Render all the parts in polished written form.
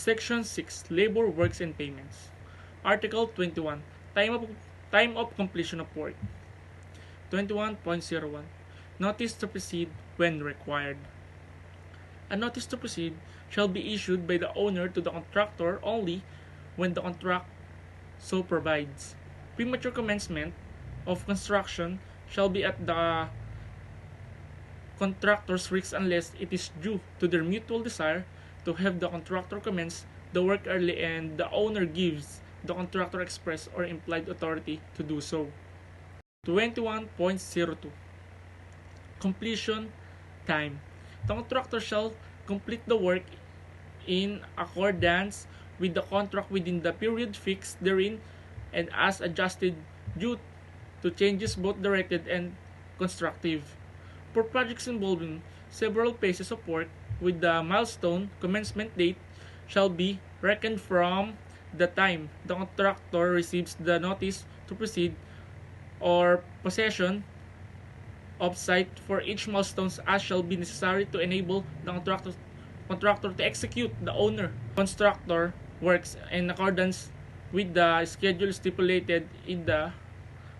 Section 6. Labor, Works, and Payments. Article 21. Time of completion of work. 21.01. Notice to proceed when required. A notice to proceed shall be issued by the owner to the contractor only when the contract so provides. Premature commencement of construction shall be at the contractor's risk unless it is due to their mutual desire to have the contractor commence the work early and the owner gives the contractor express or implied authority to do so. 21.02. Completion time. The contractor shall complete the work in accordance with the contract within the period fixed therein and as adjusted due to changes both directed and constructive. For projects involving several phases of work, with the milestone commencement date shall be reckoned from the time the contractor receives the notice to proceed or possession of site for each milestone as shall be necessary to enable the contractor to execute the owner constructor works in accordance with the schedule stipulated in the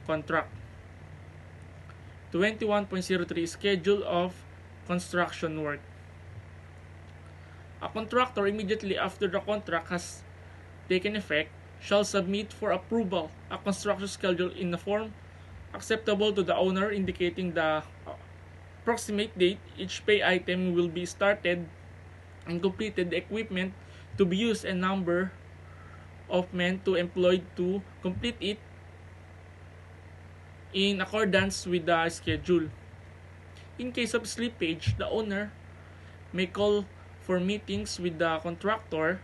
contract. 21.03 Schedule of construction work. A contractor immediately after the contract has taken effect shall submit for approval a construction schedule in a form acceptable to the owner indicating the approximate date each pay item will be started and completed, the equipment to be used and number of men to employed to complete it in accordance with the schedule. In case of slippage, the owner may call for meetings with the contractor,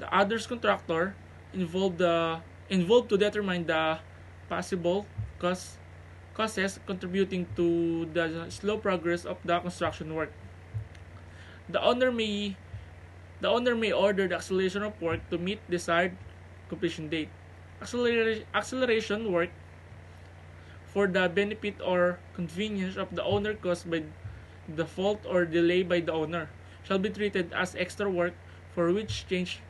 the others contractor involved to determine the possible causes contributing to the slow progress of the construction work. The owner may order the acceleration of work to meet desired completion date. Acceleration work for the benefit or convenience of the owner caused by the fault or delay by the owner shall be treated as extra work for which change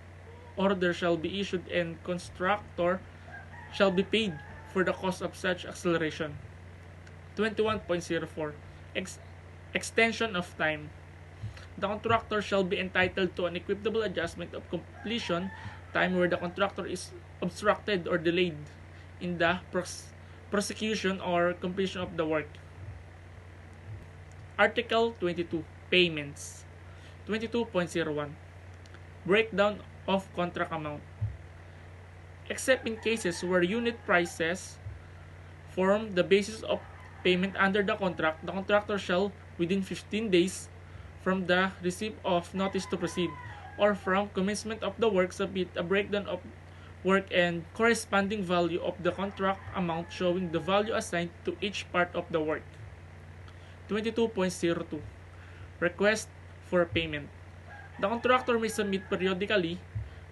order shall be issued and constructor shall be paid for the cost of such acceleration. 21.04 Extension of time. The contractor shall be entitled to an equitable adjustment of completion time where the contractor is obstructed or delayed in the prosecution or completion of the work. Article 22. Payments. 22.01 Breakdown of contract amount. Except in cases where unit prices form the basis of payment under the contract, the contractor shall, within 15 days from the receipt of notice to proceed or from commencement of the work, submit a breakdown of work and corresponding value of the contract amount showing the value assigned to each part of the work. 22.02 Request for payment. The contractor may submit periodically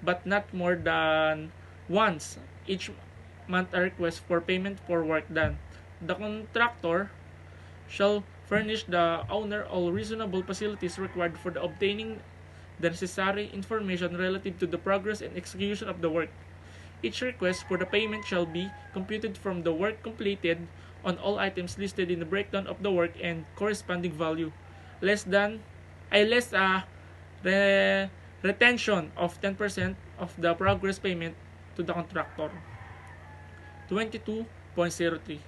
but not more than once each month a request for payment for work done. The contractor shall furnish the owner all reasonable facilities required for the obtaining the necessary information relative to the progress and execution of the work. Each request for the payment shall be computed from the work completed on all items listed in the breakdown of the work and corresponding value, less retention of 10% of the progress payment to the contractor. 22.03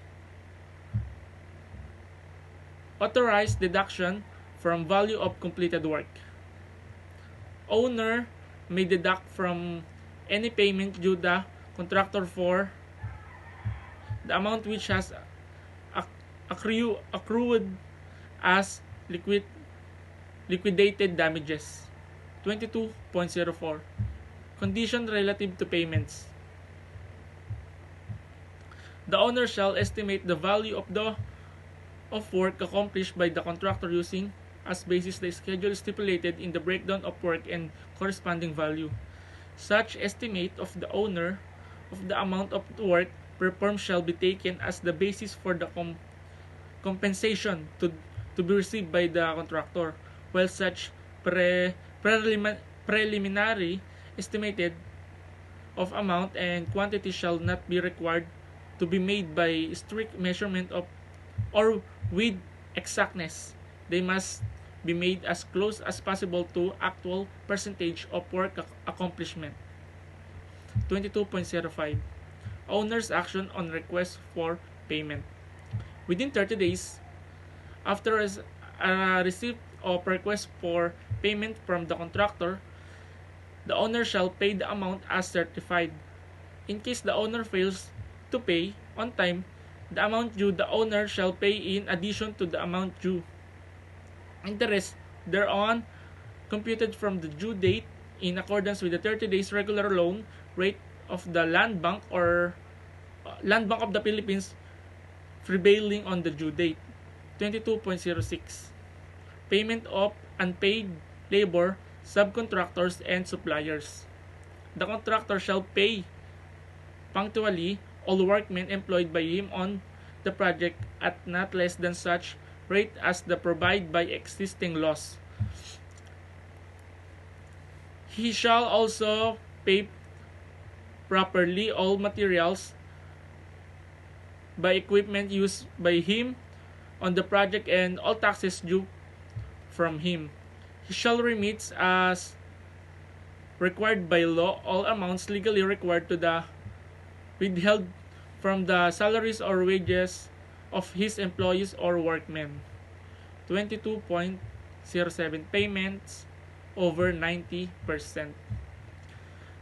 Authorized deduction from value of completed work. Owner may deduct from any payment due the contractor for the amount which has accrued as liquidated damages. 22.04 Condition relative to payments. The owner shall estimate the value of work accomplished by the contractor using as basis the schedule stipulated in the breakdown of work and corresponding value. Such estimate of the owner of the amount of work performed shall be taken as the basis for the compensation to be received by the contractor, while such preliminary estimated of amount and quantity shall not be required to be made by strict measurement of or with exactness. They must be made as close as possible to actual percentage of work accomplishment. 22.05 Owner's action on request for payment. Within 30 days after a receipt of request for payment from the contractor, the owner shall pay the amount as certified. In case the owner fails to pay on time, the amount due the owner shall pay in addition to the amount due. Interest thereon computed from the due date in accordance with the 30 days regular loan rate of the Land Bank or Land Bank of the Philippines prevailing on the due date. 22.06 Payment of unpaid labor, subcontractors, and suppliers. The contractor shall pay punctually all workmen employed by him on the project at not less than such rate as the provided by existing laws. He shall also pay properly all materials by equipment used by him on the project and all taxes due from him. He shall remit as required by law all amounts legally required to the withheld from the salaries or wages of his employees or workmen. 22.07 Payments over 90%.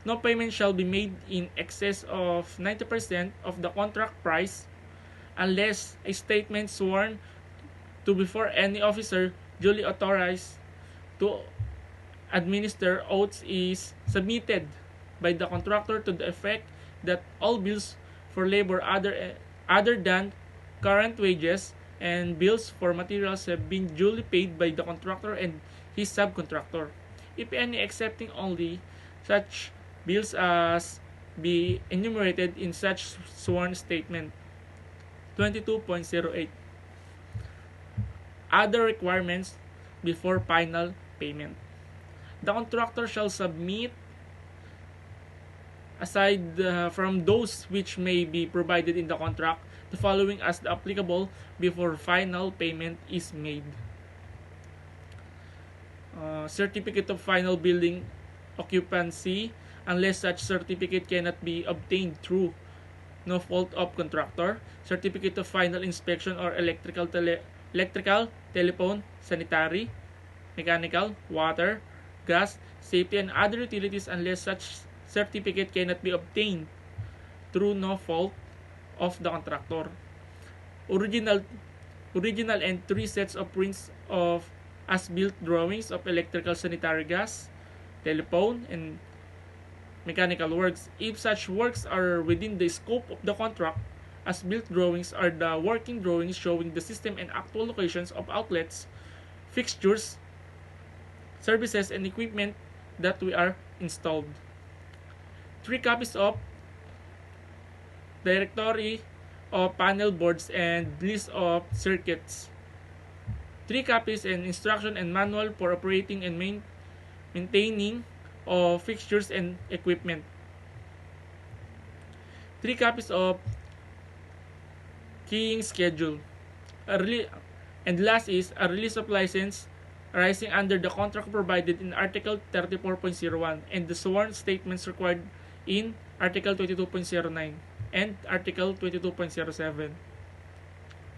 No payment shall be made in excess of 90% of the contract price unless a statement sworn to before any officer duly authorized to administer oaths is submitted by the contractor to the effect that all bills for labor other than current wages and bills for materials have been duly paid by the contractor and his subcontractor, if any excepting only such bills as be enumerated in such sworn statement. 22.08 Other requirements before final payment. The contractor shall submit, aside from those which may be provided in the contract, the following as the applicable before final payment is made. Certificate of final building occupancy unless such certificate cannot be obtained through no fault of contractor. Certificate of final inspection or electrical, telephone, sanitary, mechanical, water, gas, safety, and other utilities unless such certificate cannot be obtained through no fault of the contractor. Original and 3 sets of prints of as-built drawings of electrical, sanitary, gas, telephone, and mechanical works. If such works are within the scope of the contract, as-built drawings are the working drawings showing the system and actual locations of outlets, fixtures, services, and equipment that we are installed. 3 copies of directory of panel boards and list of circuits. 3 copies and instruction and manual for operating and maintaining of fixtures and equipment. 3 copies of keying schedule. And last is a release of license arising under the contract provided in Article 34.01 and the sworn statements required in Article 22.09 and Article 22.07.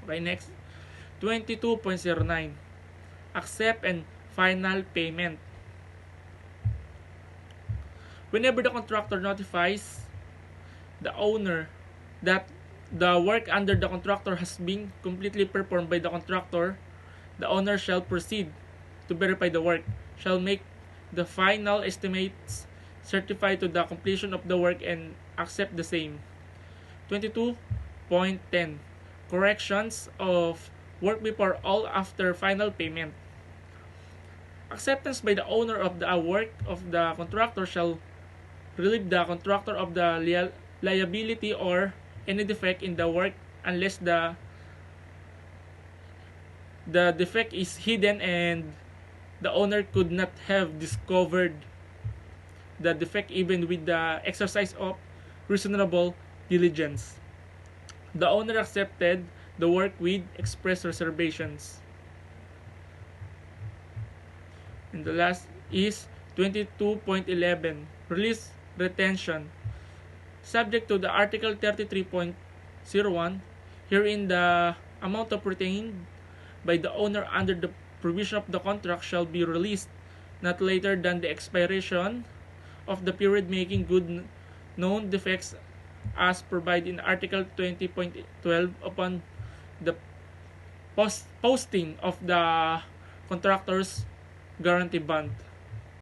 Okay, next. 22.09 Accept and final payment. Whenever the contractor notifies the owner that the work under the contractor has been completely performed by the contractor, the owner shall proceed to verify the work, shall make the final estimates, certify to the completion of the work, and accept the same. 22.10 Corrections of work before all after final payment. Acceptance by the owner of the work of the contractor shall relieve the contractor of the liability or any defect in the work unless the defect is hidden and the owner could not have discovered the defect even with the exercise of reasonable diligence. The owner accepted the work with express reservations. And the last is 22.11 release retention. Subject to the Article 33.01, herein the amount of retained by the owner under the provision of the contract shall be released not later than the expiration of the period making good known defects as provided in Article 20.12 upon the posting of the contractor's guarantee bond.